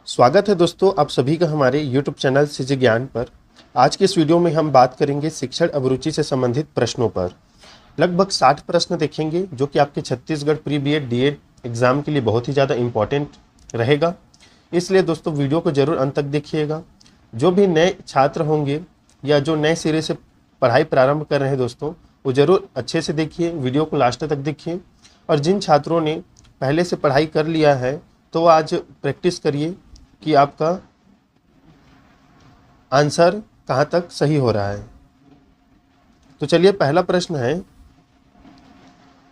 स्वागत है दोस्तों आप सभी का हमारे YouTube चैनल सीजी ज्ञान पर। आज के इस वीडियो में हम बात करेंगे शिक्षण अभिरुचि से संबंधित प्रश्नों पर। लगभग 60 प्रश्न देखेंगे जो कि आपके Chhattisgarh pre BEd DEd exam के लिए बहुत ही ज़्यादा इम्पॉर्टेंट रहेगा। इसलिए दोस्तों वीडियो को ज़रूर अंत तक देखिएगा। जो भी नए छात्र होंगे या जो नए सिरे से पढ़ाई प्रारंभ कर रहे हैं दोस्तों, वो ज़रूर अच्छे से देखिए, वीडियो को लास्ट तक देखिए। और जिन छात्रों ने पहले से पढ़ाई कर लिया है तो आज प्रैक्टिस करिए कि आपका आंसर कहाँ तक सही हो रहा है। तो चलिए पहला प्रश्न है,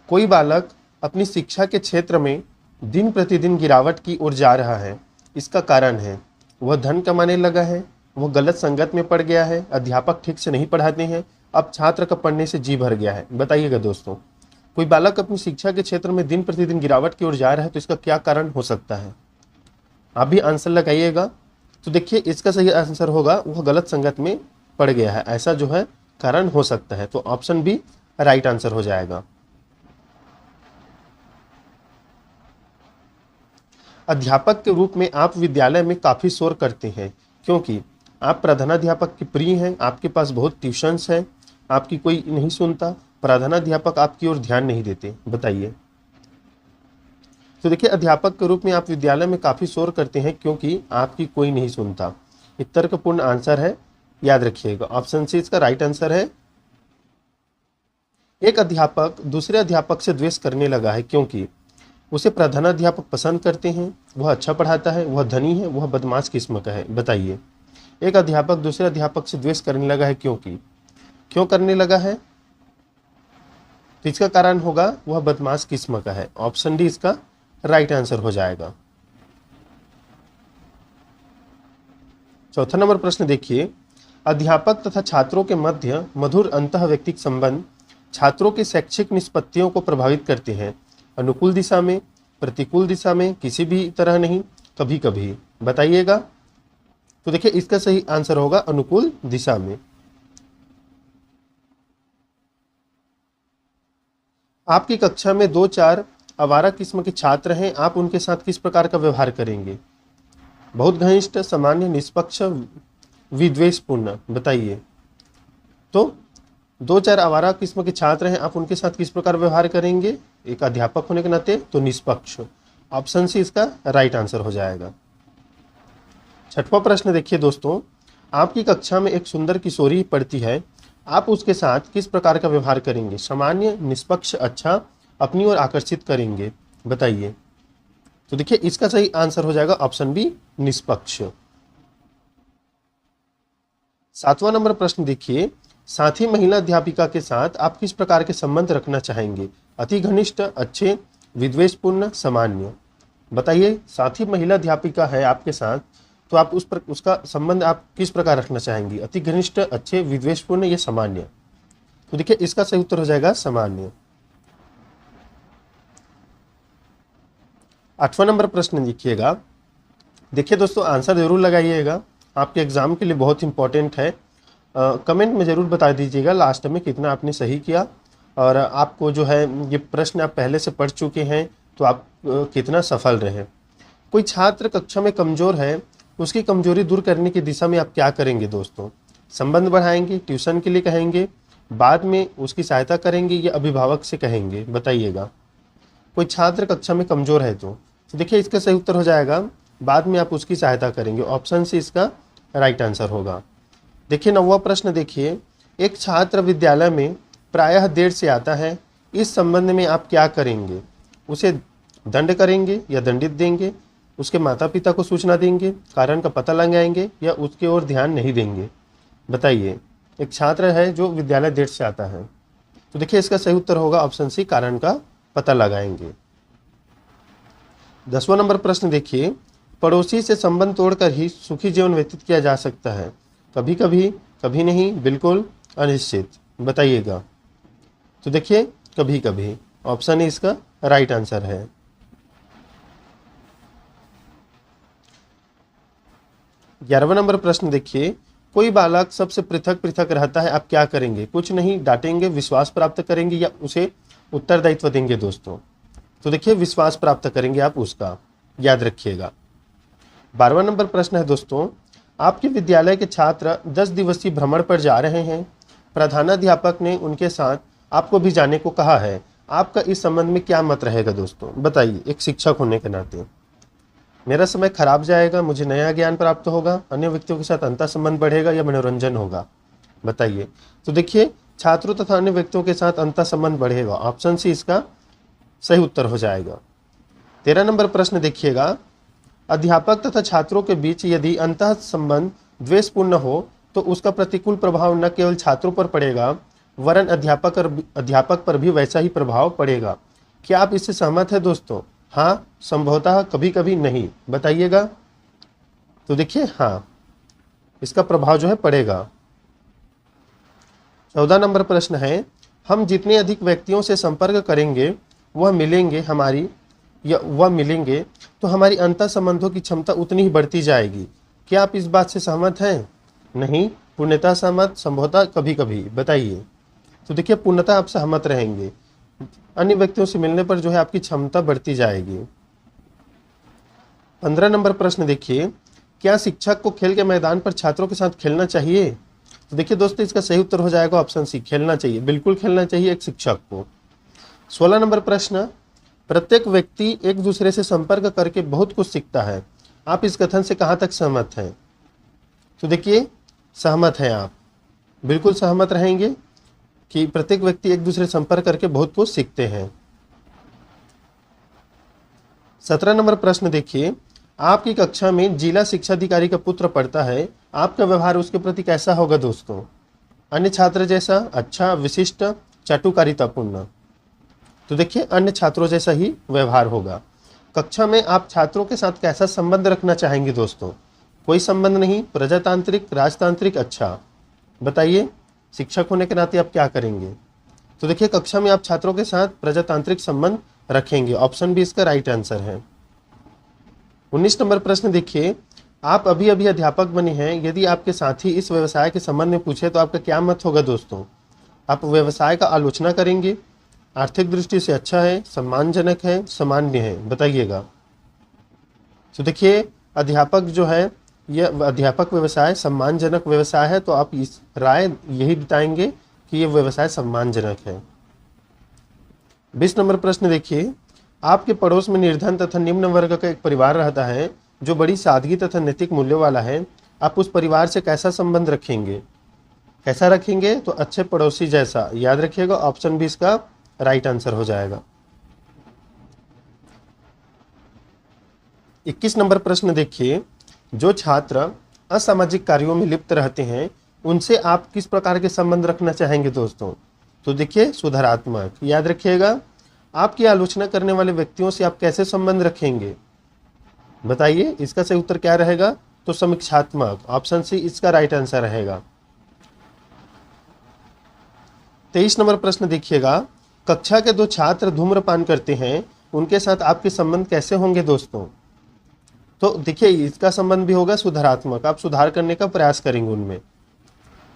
कोई बालक अपनी शिक्षा के क्षेत्र में दिन प्रतिदिन गिरावट की ओर जा रहा है, इसका कारण है वह धन कमाने लगा है, वह गलत संगत में पड़ गया है, अध्यापक ठीक से नहीं पढ़ाते हैं, अब छात्र का पढ़ने से जी भर गया है। बताइएगा दोस्तों, कोई बालक अपनी शिक्षा के क्षेत्र में दिन प्रतिदिन गिरावट की ओर जा रहा है तो इसका क्या कारण हो सकता है। आप भी आंसर लगाइएगा। तो देखिए इसका सही आंसर होगा वह गलत संगत में पड़ गया है, ऐसा जो है कारण हो सकता है। तो ऑप्शन बी राइट आंसर हो जाएगा। अध्यापक के रूप में आप विद्यालय में काफ़ी शोर करते हैं क्योंकि आप प्रधानाध्यापक के प्रिय हैं, आपके पास बहुत ट्यूशन्स हैं, आपकी कोई नहीं सुनता, प्रधानाध्यापक आपकी ओर ध्यान नहीं देते। बताइए। तो देखिए अध्यापक के रूप में आप विद्यालय में काफ़ी शोर करते हैं क्योंकि आपकी कोई नहीं सुनता। ये तर्कपूर्ण आंसर है, याद रखिएगा। ऑप्शन सी इसका राइट आंसर है। एक अध्यापक दूसरे अध्यापक से द्वेष करने लगा है क्योंकि उसे प्रधानाध्यापक पसंद करते हैं, वह अच्छा पढ़ाता है, वह धनी है, वह बदमाश किस्म का है। बताइए। एक अध्यापक दूसरे अध्यापक से द्वेष करने लगा है क्यों करने लगा है, तो इसका कारण होगा वह बदमाश किस्म का है। ऑप्शन डी इसका राइट आंसर हो जाएगा। चौथा नंबर प्रश्न देखिए, अध्यापक तथा छात्रों के मध्य मधुर अंतःव्यक्तिक संबंध छात्रों की शैक्षिक निष्पत्तियों को प्रभावित करते हैं। अनुकूल दिशा में, प्रतिकूल दिशा में, किसी भी तरह नहीं, कभी कभी। बताइएगा। तो देखिए इसका सही आंसर होगा अनुकूल दिशा में। आपकी कक्षा में 2-4 आवारा किस्म के छात्र हैं, आप उनके साथ किस प्रकार का व्यवहार करेंगे। बहुत घनिष्ठ, सामान्य, निष्पक्ष, विद्वेषपूर्ण। बताइए। तो 2-4 आवारा किस्म के छात्र हैं, आप उनके साथ किस प्रकार व्यवहार करेंगे एक अध्यापक होने के नाते, तो निष्पक्ष। ऑप्शन सी इसका राइट आंसर हो जाएगा। छठवां प्रश्न देखिए दोस्तों, आपकी कक्षा में एक सुंदर किशोरी पढ़ती है, आप उसके साथ किस प्रकार का व्यवहार करेंगे। सामान्य, निष्पक्ष, अच्छा, अपनी ओर आकर्षित करेंगे। बताइए। तो देखिए इसका सही आंसर हो जाएगा ऑप्शन बी निष्पक्ष। सातवां नंबर प्रश्न देखिए, साथी महिला अध्यापिका के साथ आप किस प्रकार के संबंध रखना चाहेंगे। अति घनिष्ठ, अच्छे, विद्वेषपूर्ण, सामान्य। बताइए। साथी महिला अध्यापिका है आपके साथ तो आप उसका संबंध आप किस प्रकार रखना चाहेंगे। अति घनिष्ठ, अच्छे, विद्वेषपूर्ण या सामान्य। तो देखिए इसका सही उत्तर हो जाएगा सामान्य। 8वां नंबर प्रश्न देखिएगा। देखिए दोस्तों आंसर जरूर लगाइएगा, आपके एग्जाम के लिए बहुत इंपॉर्टेंट है। कमेंट में ज़रूर बता दीजिएगा लास्ट में कितना आपने सही किया, और आपको जो है ये प्रश्न आप पहले से पढ़ चुके हैं तो आप कितना सफल रहे। कोई छात्र कक्षा में कमज़ोर है, उसकी कमजोरी दूर करने की दिशा में आप क्या करेंगे दोस्तों। संबंध बढ़ाएंगे, ट्यूशन के लिए कहेंगे, बाद में उसकी सहायता करेंगे या अभिभावक से कहेंगे। बताइएगा। कोई छात्र कक्षा में कमज़ोर है तो देखिए इसका सही उत्तर हो जाएगा बाद में आप उसकी सहायता करेंगे। ऑप्शन सी इसका राइट आंसर होगा। देखिए 9वां प्रश्न देखिए, एक छात्र विद्यालय में प्रायः देर से आता है, इस संबंध में आप क्या करेंगे। उसे दंड करेंगे या दंडित देंगे, उसके माता पिता को सूचना देंगे, कारण का पता लगाएंगे या उसकी ओर ध्यान नहीं देंगे। बताइए। एक छात्र है जो विद्यालय देर से आता है, तो देखिए इसका सही उत्तर होगा ऑप्शन सी कारण का पता लगाएंगे। 10वां नंबर प्रश्न देखिए, पड़ोसी से संबंध तोड़कर ही सुखी जीवन व्यतीत किया जा सकता है। कभी कभी, कभी नहीं, बिल्कुल, अनिश्चित। बताइएगा। तो देखिए कभी कभी, ऑप्शन ए इसका राइट आंसर है। 11वां नंबर प्रश्न देखिए, कोई बालक सबसे पृथक पृथक रहता है, आप क्या करेंगे। कुछ नहीं, डांटेंगे, विश्वास प्राप्त करेंगे या उसे उत्तरदायित्व देंगे दोस्तों। तो देखिए विश्वास प्राप्त करेंगे आप उसका, याद रखिएगा। 12वां नंबर प्रश्न है दोस्तों, आपके विद्यालय के छात्र 10 दिवसीय भ्रमण पर जा रहे हैं। प्रधानाध्यापक ने उनके साथ आपको भी जाने को कहा है। आपका इस संबंध में क्या मत रहेगा दोस्तों? बताइए, एक शिक्षक होने के नाते। मेरा समय खराब जाएगा, मुझे नया ज्ञान प्राप्त होगा, अन्य व्यक्तियों के साथ अंतर संबंध बढ़ेगा या मनोरंजन होगा? बताइए। तो देखिए, छात्रों तथा अन्य व्यक्तियों के साथ अंतर संबंध बढ़ेगा। ऑप्शन सी इसका सही उत्तर हो जाएगा। 13 नंबर प्रश्न देखिएगा, अध्यापक तथा छात्रों के बीच यदि अंतः संबंध द्वेषपूर्ण हो तो उसका प्रतिकूल प्रभाव न केवल छात्रों पर पड़ेगा वरन अध्यापक पर भी वैसा ही प्रभाव पड़ेगा। क्या आप इससे सहमत है दोस्तों? हाँ, संभवतः कभी कभी नहीं। बताइएगा। तो देखिए, हाँ, इसका प्रभाव जो है पड़ेगा। 14 नंबर प्रश्न है, हम जितने अधिक व्यक्तियों से संपर्क करेंगे वह मिलेंगे तो हमारी अंतर संबंधों की क्षमता उतनी ही बढ़ती जाएगी। क्या आप इस बात से सहमत हैं? नहीं, पूर्णतः सहमत, संभवतः कभी कभी। बताइए। तो देखिए, पूर्णतः आप सहमत रहेंगे। अन्य व्यक्तियों से मिलने पर जो है आपकी क्षमता बढ़ती जाएगी। 15 नंबर प्रश्न देखिए, क्या शिक्षक को खेल के मैदान पर छात्रों के साथ खेलना चाहिए? तो देखिए दोस्तों, इसका सही उत्तर हो जाएगा ऑप्शन सी, खेलना चाहिए। बिल्कुल खेलना चाहिए एक शिक्षक को। 16 नंबर प्रश्न, प्रत्येक व्यक्ति एक दूसरे से संपर्क करके बहुत कुछ सीखता है। आप इस कथन से कहाँ तक सहमत हैं? तो देखिए, सहमत हैं आप, बिल्कुल सहमत रहेंगे कि प्रत्येक व्यक्ति एक दूसरे से संपर्क करके बहुत कुछ सीखते हैं। 17 नंबर प्रश्न देखिए, आपकी कक्षा में जिला शिक्षा अधिकारी का पुत्र पढ़ता है। आपका व्यवहार उसके प्रति कैसा होगा दोस्तों? अन्य छात्र जैसा, अच्छा, विशिष्ट, चाटुकारितापूर्ण? तो देखिए, अन्य छात्रों जैसा ही व्यवहार होगा। कक्षा में आप छात्रों के साथ कैसा संबंध रखना चाहेंगे दोस्तों? कोई संबंध नहीं, प्रजातांत्रिक, राजतांत्रिक, अच्छा? बताइए, शिक्षक होने के नाते आप क्या करेंगे? तो देखिए, कक्षा में आप छात्रों के साथ प्रजातांत्रिक संबंध रखेंगे। ऑप्शन बी इसका राइट आंसर है। 19 नंबर प्रश्न देखिए, आप अभी अभी अध्यापक बने हैं। यदि आपके साथी इस व्यवसाय के संबंध में पूछे तो आपका क्या मत होगा दोस्तों? आप व्यवसाय का आलोचना करेंगे, आर्थिक दृष्टि से अच्छा है, सम्मानजनक है, सामान्य है? बताइएगा। तो देखिए, अध्यापक जो है, यह अध्यापक व्यवसाय सम्मानजनक व्यवसाय है, तो आप इस राय यही बताएंगे कि यह व्यवसाय सम्मानजनक है। 20 नंबर प्रश्न देखिए, आपके पड़ोस में निर्धन तथा निम्न वर्ग का एक परिवार रहता है जो बड़ी सादगी तथा नैतिक मूल्यों वाला है। आप उस परिवार से कैसा संबंध रखेंगे? कैसा रखेंगे? तो अच्छे पड़ोसी जैसा। याद रखिएगा, ऑप्शन बी इसका राइट आंसर हो जाएगा। 21 नंबर प्रश्न देखिए, जो छात्र असामाजिक कार्यों में लिप्त रहते हैं उनसे आप किस प्रकार के संबंध रखना चाहेंगे दोस्तों? तो देखिए, सुधारात्मक। याद रखिएगा, आपकी आलोचना करने वाले व्यक्तियों से आप कैसे संबंध रखेंगे? बताइए, इसका सही उत्तर क्या रहेगा? तो समीक्षात्मक। ऑप्शन सी इसका राइट आंसर रहेगा। 23 नंबर प्रश्न देखिएगा, कक्षा के दो छात्र धूम्रपान करते हैं, उनके साथ आपके संबंध कैसे होंगे दोस्तों? तो देखिए, इसका संबंध भी होगा सुधारात्मक। आप सुधार करने का प्रयास करेंगे उनमें।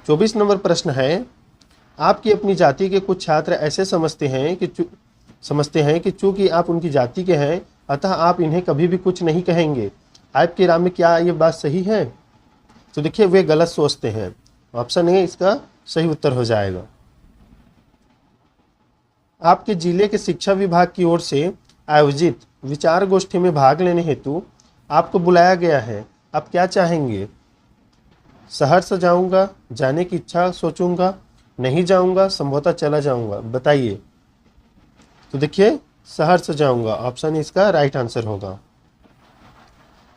24 नंबर प्रश्न है, आपकी अपनी जाति के कुछ छात्र ऐसे समझते हैं कि चूंकि आप उनकी जाति के हैं अतः आप इन्हें कभी भी कुछ नहीं कहेंगे। आपकी राय में क्या ये बात सही है? तो देखिए, वे गलत सोचते हैं। ऑप्शन ए इसका सही उत्तर हो जाएगा। आपके जिले के शिक्षा विभाग की ओर से आयोजित विचार गोष्ठी में भाग लेने हेतु आपको बुलाया गया है। आप क्या चाहेंगे? सहर्ष जाऊंगा, जाने की इच्छा सोचूंगा, नहीं जाऊंगा, संभवतः चला जाऊंगा? बताइए। तो देखिए, सहर्ष जाऊंगा। ऑप्शन इसका राइट आंसर होगा।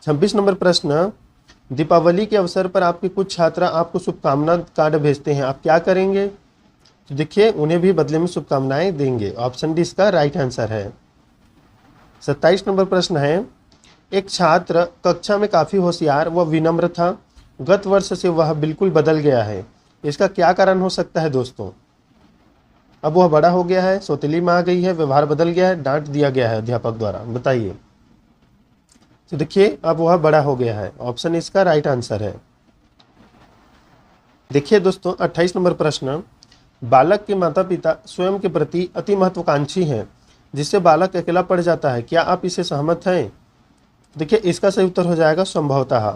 26 नंबर प्रश्न, दीपावली के अवसर पर आपके कुछ छात्र आपको शुभकामना कार्ड भेजते हैं। आप क्या करेंगे? तो देखिए, उन्हें भी बदले में शुभकामनाएं देंगे। ऑप्शन डी इसका राइट आंसर है। 27 नंबर प्रश्न है, एक छात्र कक्षा में काफ़ी होशियार व विनम्र था, गत वर्ष से वह बिल्कुल बदल गया है। इसका क्या कारण हो सकता है दोस्तों? अब वह बड़ा हो गया है, सौतेली में आ गई है, व्यवहार बदल गया है, डांट दिया गया है अध्यापक द्वारा? बताइए। तो देखिए, अब वह बड़ा हो गया है। ऑप्शन इसका राइट आंसर है। देखिए दोस्तों, 28 नंबर प्रश्न, बालक के माता पिता स्वयं के प्रति अति महत्वाकांक्षी हैं जिससे बालक अकेला पड़ जाता है। क्या आप इससे सहमत हैं? देखिए इसका सही उत्तर हो जाएगा संभवतः।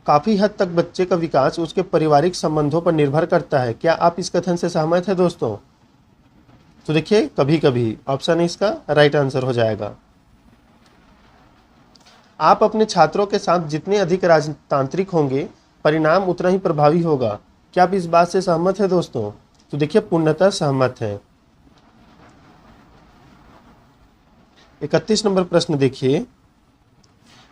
काफी हद तक बच्चे का विकास उसके पारिवारिक संबंधों पर निर्भर करता है। क्या आप इस कथन से सहमत हैं दोस्तों? तो देखिए कभी कभी, ऑप्शन इसका राइट आंसर हो जाएगा। आप अपने छात्रों के साथ जितने अधिक राजतांत्रिक होंगे, परिणाम उतना ही प्रभावी होगा। क्या आप इस बात से सहमत हैं दोस्तों? तो देखिए पूर्णतः सहमत है। 31 नंबर प्रश्न देखिए,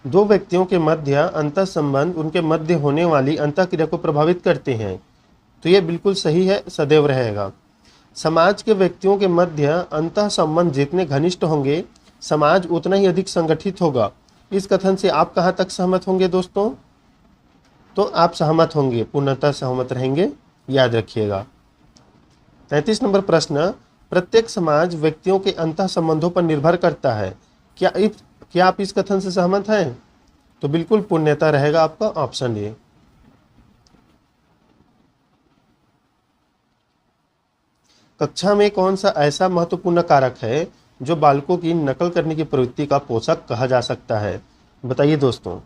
दो व्यक्तियों के मध्य अंतः संबंध उनके मध्य होने वाली अंतःक्रिया को प्रभावित करते हैं। तो ये बिल्कुल सही है, सदैव रहेगा। समाज के व्यक्तियों के मध्य अंतः संबंध जितने घनिष्ठ होंगे, समाज उतना ही अधिक संगठित होगा। इस कथन से आप कहाँ तक सहमत होंगे दोस्तों? तो आप सहमत होंगे, पूर्णतः सहमत रहेंगे, याद रखिएगा। 33 नंबर प्रश्न, प्रत्येक समाज व्यक्तियों के अंतः संबंधों पर निर्भर करता है। क्या आप इस कथन से सहमत हैं? तो बिल्कुल पूर्णतः रहेगा आपका ऑप्शन ए। कक्षा में कौन सा ऐसा महत्वपूर्ण कारक है जो बालकों की नकल करने की प्रवृत्ति का पोषक कहा जा सकता है? बताइए दोस्तों।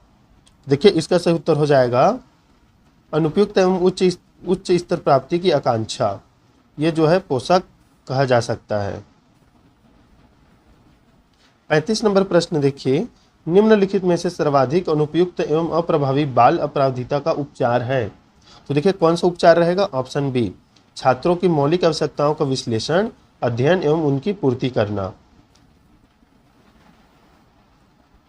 देखिए इसका सही उत्तर हो जाएगा अनुपयुक्त एवं उच्च स्तर प्राप्ति की आकांक्षा। ये जो है पोषक कहा जा सकता है। 35 नंबर प्रश्न देखिए, निम्नलिखित में से सर्वाधिक अनुपयुक्त एवं अप्रभावी बाल अपराधिता का उपचार है। तो देखिए कौन सा उपचार रहेगा? ऑप्शन बी, छात्रों की मौलिक आवश्यकताओं का विश्लेषण, अध्ययन एवं उनकी पूर्ति करना।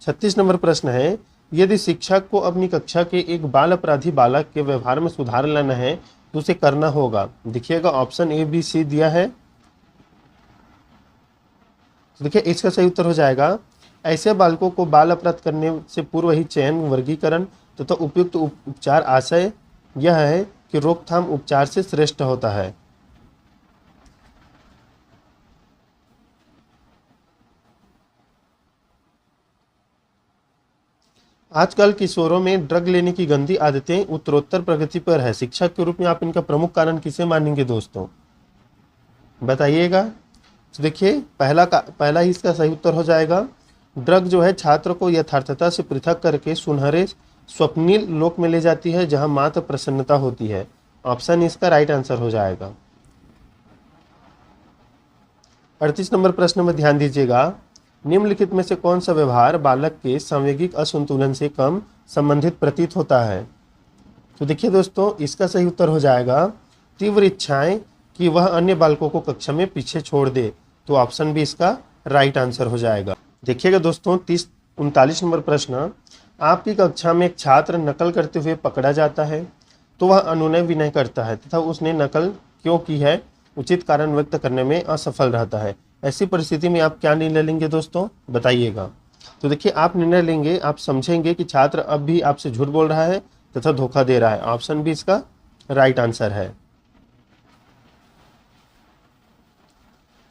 36 नंबर प्रश्न है, यदि शिक्षक को अपनी कक्षा के एक बाल अपराधी बालक के व्यवहार में सुधार लाना है तो उसे करना होगा। देखिएगा ऑप्शन ए बी सी दिया है। तो देखिए इसका सही उत्तर हो जाएगा, ऐसे बालकों को बाल अपराध करने से पूर्व ही चयन, वर्गीकरण तथा उपयुक्त उपचार। आशय यह है कि रोकथाम उपचार से श्रेष्ठ होता है। आजकल किशोरों में ड्रग लेने की गंदी आदतें उत्तरोत्तर प्रगति पर है। शिक्षक के रूप में आप इनका प्रमुख कारण किसे मानेंगे दोस्तों? बताइएगा। तो देखिए पहला ही इसका सही उत्तर हो जाएगा। ड्रग जो है छात्र को यथार्थता से पृथक करके सुनहरे स्वप्निल लोक में ले जाती है जहां मात्र प्रसन्नता होती है। ऑप्शन इसका राइट आंसर हो जाएगा। 38 नंबर प्रश्न में ध्यान दीजिएगा, निम्नलिखित में से कौन सा व्यवहार बालक के सांवेगिक असंतुलन से कम संबंधित प्रतीत होता है? तो देखिए दोस्तों इसका सही उत्तर हो जाएगा तीव्र इच्छाएं कि वह अन्य बालकों को कक्षा में पीछे छोड़ दे। तो ऑप्शन बी इसका राइट आंसर हो जाएगा। देखिएगा दोस्तों 39 नंबर प्रश्न, आपकी कक्षा में एक छात्र नकल करते हुए पकड़ा जाता है तो वह अनुनय विनय करता है तथा उसने नकल क्यों की है उचित कारण व्यक्त करने में असफल रहता है। ऐसी परिस्थिति में आप क्या निर्णय लेंगे दोस्तों? बताइएगा। तो देखिए आप निर्णय लेंगे, आप समझेंगे कि छात्र अब भी आपसे झूठ बोल रहा है तथा धोखा दे रहा है। ऑप्शन बी इसका राइट आंसर है।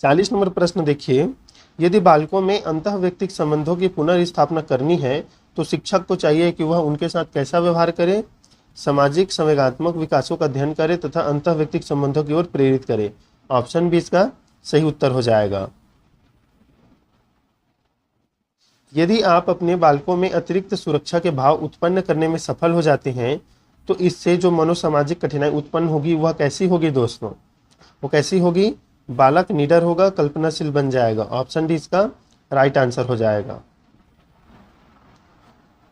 40 नंबर प्रश्न देखिए, यदि बालकों में अंतःव्यक्तिक संबंधों की पुनर्स्थापना करनी है तो शिक्षक को चाहिए कि वह उनके साथ कैसा व्यवहार करे, सामाजिक संवेगात्मक विकासों का अध्ययन करे तथा अंतःव्यक्तिक संबंधों की ओर प्रेरित करे। ऑप्शन बी इसका सही उत्तर हो जाएगा। यदि आप अपने बालकों में अतिरिक्त सुरक्षा के भाव उत्पन्न करने में सफल हो जाते हैं तो इससे जो मनोसामाजिक कठिनाई उत्पन्न होगी वह कैसी होगी दोस्तों? वो कैसी होगी? बालक निडर होगा, कल्पनाशील बन जाएगा। ऑप्शन डी इसका राइट आंसर हो जाएगा।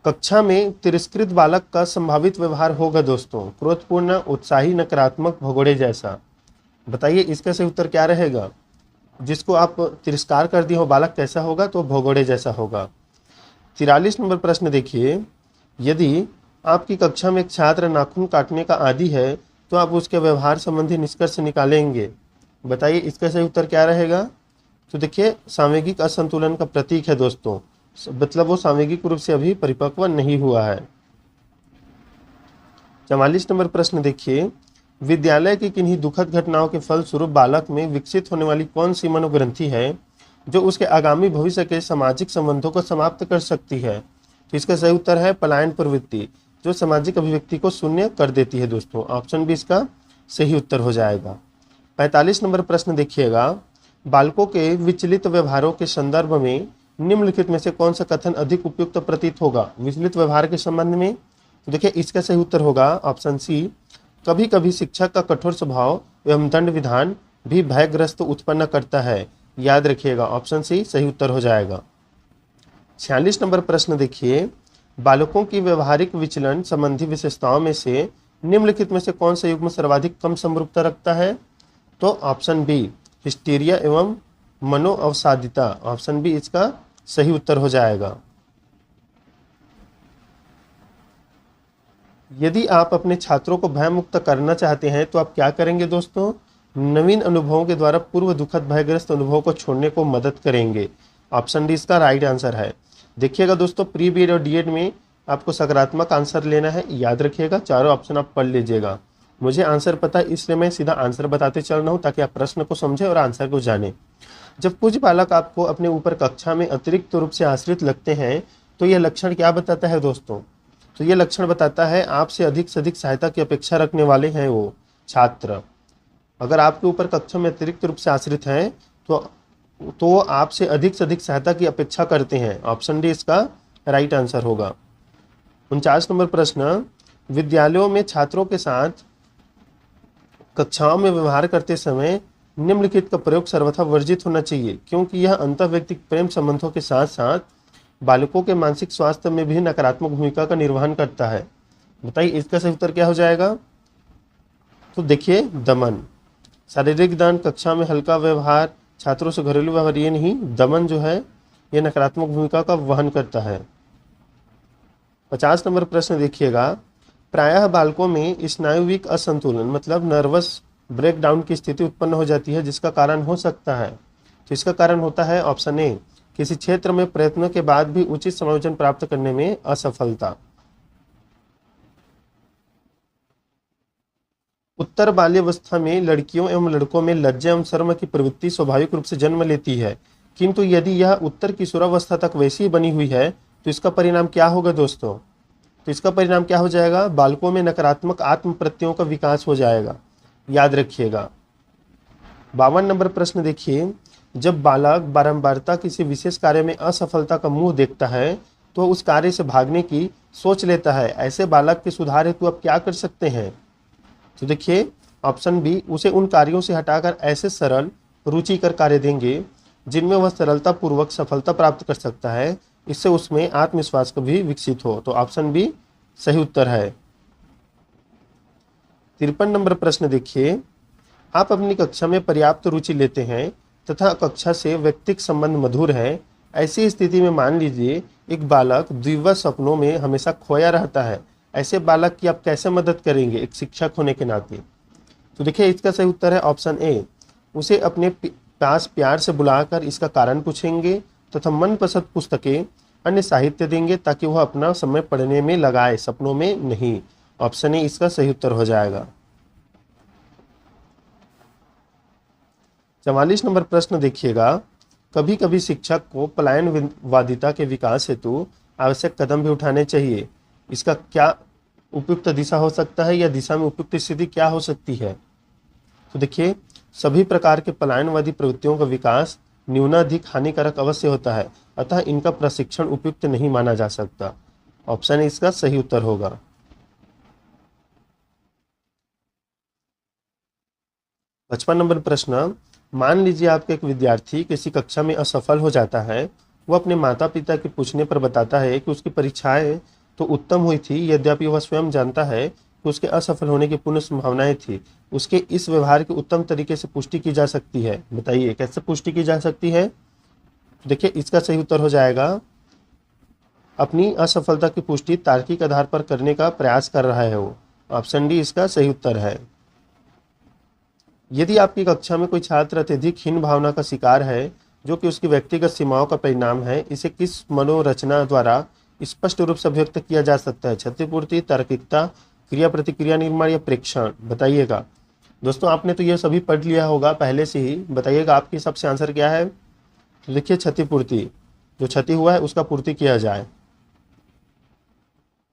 कक्षा में तिरस्कृत बालक का संभावित व्यवहार होगा दोस्तों क्रोधपूर्ण, उत्साही, नकारात्मक, भगोड़े जैसा। बताइए इसका सही उत्तर क्या रहेगा? जिसको आप तिरस्कार कर दिए हो बालक कैसा होगा? तो भगोड़े जैसा होगा। 43 नंबर प्रश्न देखिए, यदि आपकी कक्षा में एक छात्र नाखून काटने का आदी है तो आप उसके व्यवहार संबंधी निष्कर्ष निकालेंगे। बताइए इसका सही उत्तर क्या रहेगा? तो देखिए सामूहिक असंतुलन का प्रतीक है दोस्तों, मतलब वो सामूहिक रूप से अभी परिपक्व नहीं हुआ है। 44 नंबर प्रश्न देखिए, विद्यालय की किन्हीं दुखद घटनाओं के फलस्वरूप बालक में विकसित होने वाली कौन सी मनोग्रंथि है जो उसके आगामी भविष्य के सामाजिक संबंधों को समाप्त कर सकती है? तो इसका सही उत्तर है पलायन प्रवृत्ति, जो सामाजिक अभिव्यक्ति को शून्य कर देती है दोस्तों। ऑप्शन बी इसका सही उत्तर हो जाएगा। 45 नंबर प्रश्न देखिएगा, बालकों के विचलित व्यवहारों के संदर्भ में निम्नलिखित में से कौन सा कथन अधिक उपयुक्त प्रतीत होगा विचलित व्यवहार के संबंध में? तो देखिए इसका सही उत्तर होगा ऑप्शन सी, कभी कभी शिक्षक का कठोर स्वभाव एवं दंड विधान भी भयग्रस्त उत्पन्न करता है। याद रखिएगा ऑप्शन सी सही उत्तर हो जाएगा। 46 नंबर प्रश्न देखिए, बालकों की व्यवहारिक विचलन संबंधी विशेषताओं में से निम्नलिखित में से कौन सा युग्म सर्वाधिक कम समरूपता रखता है? तो ऑप्शन बी, हिस्टीरिया एवं मनोअवसादिता। ऑप्शन बी इसका सही उत्तर हो जाएगा। यदि आप अपने छात्रों को भयमुक्त करना चाहते हैं तो आप क्या करेंगे दोस्तों? नवीन अनुभवों के द्वारा पूर्व दुखद भयग्रस्त अनुभवों को छोड़ने को मदद करेंगे। ऑप्शन डी इसका राइट आंसर है। देखिएगा दोस्तों, प्री बीएड और डीएड में आपको सकारात्मक आंसर लेना है। याद रखिएगा, चारों ऑप्शन आप पढ़ लीजिएगा। मुझे आंसर पता है इसलिए मैं सीधा आंसर बताते चल रहा हूँ ताकि आप प्रश्न को समझें और आंसर को जानें। जब कुछ बालक आपको अपने ऊपर कक्षा में अतिरिक्त रूप से आश्रित लगते हैं तो यह लक्षण क्या बताता है दोस्तों? तो ये लक्षण बताता है आपसे अधिक से अधिक सहायता की अपेक्षा रखने वाले हैं वो छात्र। अगर आपके ऊपर कक्षा में अतिरिक्त रूप से आश्रित हैं तो वो आपसे अधिक से अधिक सहायता की अपेक्षा करते हैं। ऑप्शन डी इसका राइट आंसर होगा। 49 नंबर प्रश्न, विद्यालयों में छात्रों के साथ कक्षाओं में व्यवहार करते समय निम्नलिखित का प्रयोग सर्वथा वर्जित होना चाहिए क्योंकि यह अंतर्व्यक्तिक प्रेम संबंधों के साथ साथ बालकों के मानसिक स्वास्थ्य में भी नकारात्मक भूमिका का निर्वहन करता है। बताइए इसका सही उत्तर क्या हो जाएगा? तो देखिए, दमन, शारीरिक दंड, कक्षा में हल्का व्यवहार, छात्रों से घरेलू व्यवहार, ये नहीं, दमन जो है ये नकारात्मक भूमिका का वहन करता है। 50 नंबर प्रश्न देखिएगा, प्रायः बालकों में स्नायुविक असंतुलन मतलब नर्वस ब्रेकडाउन की स्थिति उत्पन्न हो जाती है जिसका कारण हो सकता है। तो इसका कारण होता है ऑप्शन ए, किसी क्षेत्र में प्रयत्नों के बाद भी उचित समायोजन प्राप्त करने में असफलता। उत्तर बाल्यावस्था में लड़कियों एवं लड़कों में लज्जा एवं शर्म की प्रवृत्ति स्वाभाविक रूप से जन्म लेती है, किंतु यदि यह उत्तर किशोरावस्था तक वैसी ही बनी हुई है तो इसका परिणाम क्या होगा दोस्तों? तो इसका परिणाम क्या हो जाएगा? बालकों में नकारात्मक आत्म प्रत्ययों का विकास हो जाएगा। याद रखिएगा। 52 नंबर प्रश्न देखिए, जब बालक बारंबारता किसी विशेष कार्य में असफलता का मुंह देखता है तो उस कार्य से भागने की सोच लेता है। ऐसे बालक के सुधार हेतु आप क्या कर सकते हैं? तो देखिए ऑप्शन बी, उसे उन कार्यों से हटाकर ऐसे सरल रुचिकर कार्य देंगे जिनमें वह सरलता पूर्वक सफलता प्राप्त कर सकता है, इससे उसमें आत्मविश्वास का भी विकसित हो। तो ऑप्शन बी सही उत्तर है। 53 नंबर प्रश्न देखिए, आप अपनी कक्षा में पर्याप्त रुचि लेते हैं तथा कक्षा से व्यक्तिगत संबंध मधुर है। ऐसी स्थिति में मान लीजिए एक बालक द्विवत सपनों में हमेशा खोया रहता है। ऐसे बालक की आप कैसे मदद करेंगे एक शिक्षक होने के नाते? तो देखिए इसका सही उत्तर है ऑप्शन ए, उसे अपने पास प्यार से बुलाकर इसका कारण पूछेंगे तथा मनपसंद पुस्तकें अन्य साहित्य देंगे ताकि वह अपना समय पढ़ने में लगाए, सपनों में नहीं। ऑप्शन ए इसका सही उत्तर हो जाएगा। 44 नंबर प्रश्न देखिएगा, कभी कभी शिक्षक को पलायनवादिता के विकास हेतु आवश्यक कदम भी उठाने चाहिए। इसका क्या उपयुक्त दिशा हो सकता है या दिशा में उपयुक्त स्थिति क्या हो सकती है? तो देखिए, सभी प्रकार के पलायनवादी प्रवृत्तियों का विकास न्यूनाधिक हानिकारक अवश्य होता है, अतः इनका प्रशिक्षण उपयुक्त नहीं माना जा सकता। ऑप्शन इसका सही उत्तर होगा। 55 नंबर प्रश्न, मान लीजिए आपका एक विद्यार्थी किसी कक्षा में असफल हो जाता है। वह अपने माता पिता के पूछने पर बताता है कि उसकी परीक्षाएं तो उत्तम हुई थी, यद्यपि वह स्वयं जानता है कि उसके असफल होने की पूर्ण संभावनाएं थी। उसके इस व्यवहार की उत्तम तरीके से पुष्टि की जा सकती है। बताइए कैसे पुष्टि की जा सकती है? देखिए इसका सही उत्तर हो जाएगा, अपनी असफलता की पुष्टि तार्किक आधार पर करने का प्रयास कर रहा है वो। ऑप्शन डी इसका सही उत्तर है। यदि आपकी कक्षा में कोई छात्र अत्यधिक हीन भावना का शिकार है जो कि उसकी व्यक्तिगत सीमाओं का परिणाम है, इसे किस मनोरचना द्वारा स्पष्ट रूप से अभिव्यक्त किया जा सकता है? क्षतिपूर्ति, तार्किकता, क्रिया प्रतिक्रिया निर्माण या प्रेक्षण? बताइएगा दोस्तों, आपने तो ये सभी पढ़ लिया होगा पहले से ही। बताइएगा आपके हिसाब से आंसर क्या है? तो देखिए क्षतिपूर्ति, जो क्षति हुआ है उसका पूर्ति किया जाए।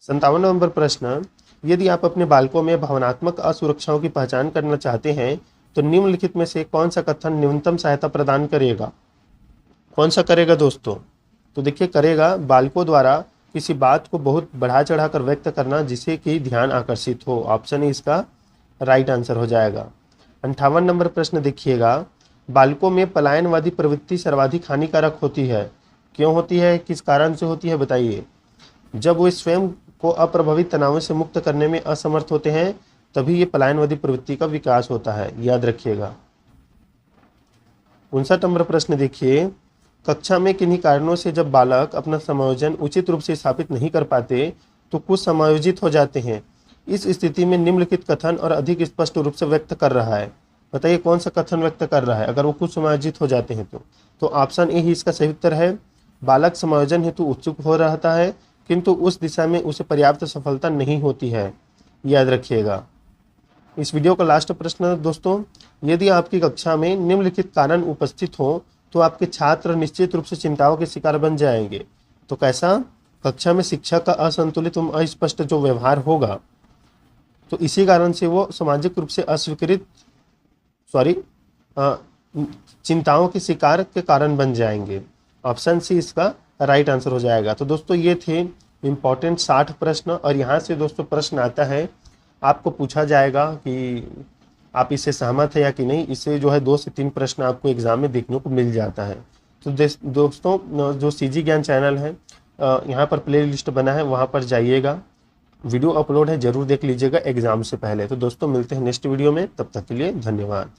57 नंबर प्रश्न, यदि आप अपने बालकों में भावनात्मक असुरक्षाओं की पहचान करना चाहते हैं तो निम्नलिखित में से कौन सा कथन न्यूनतम सहायता प्रदान करेगा? कौन सा करेगा दोस्तों? तो देखिए करेगा बालकों द्वारा किसी बात को बहुत बढ़ा चढ़ा कर व्यक्त करना जिससे कि ध्यान आकर्षित हो। ऑप्शन ए इसका राइट आंसर हो जाएगा। 58 नंबर प्रश्न देखिएगा, बालकों में पलायनवादी प्रवृत्ति सर्वाधिक हानिकारक होती है। क्यों होती है, किस कारण से होती है बताइए। जब वे स्वयं को अप्रभावित तनावों से मुक्त करने में असमर्थ होते हैं तभी ये पलायनवादी प्रवृत्ति का विकास होता है, याद रखिएगा। 59 नंबर प्रश्न देखिए, कक्षा में किन्हीं कारणों से जब बालक अपना समायोजन उचित रूप से स्थापित नहीं कर पाते तो कुछ समायोजित हो जाते हैं। इस स्थिति में निम्नलिखित कथन और अधिक स्पष्ट रूप से व्यक्त कर रहा है। बताइए कौन सा कथन व्यक्त कर रहा है अगर वो कुछ समायोजित हो जाते हैं तो ऑप्शन ए ही इसका सही उत्तर है। बालक समायोजन हेतु उत्सुक हो रहता है किंतु उस दिशा में उसे पर्याप्त सफलता नहीं होती है, याद रखिएगा। इस वीडियो का लास्ट प्रश्न दोस्तों, यदि आपकी कक्षा में निम्नलिखित कारण उपस्थित हो तो आपके छात्र निश्चित रूप से चिंताओं के शिकार बन जाएंगे। तो कैसा, कक्षा में शिक्षक का असंतुलित एवं अस्पष्ट जो व्यवहार होगा तो इसी कारण से वो सामाजिक रूप से अस्वीकृत चिंताओं के शिकार के कारण बन जाएंगे। ऑप्शन सी इसका राइट आंसर हो जाएगा। तो दोस्तों ये थे इम्पॉर्टेंट 60 प्रश्न और यहाँ से दोस्तों प्रश्न आता है, आपको पूछा जाएगा कि आप इससे सहमत है या कि नहीं। इससे जो है 2 से 3 प्रश्न आपको एग्जाम में देखने को मिल जाता है। तो दोस्तों जो सीजी ज्ञान चैनल है यहाँ पर प्ले लिस्ट बना है, वहाँ पर जाइएगा, वीडियो अपलोड है, जरूर देख लीजिएगा एग्जाम से पहले। तो दोस्तों मिलते हैं नेक्स्ट वीडियो में, तब तक के लिए धन्यवाद।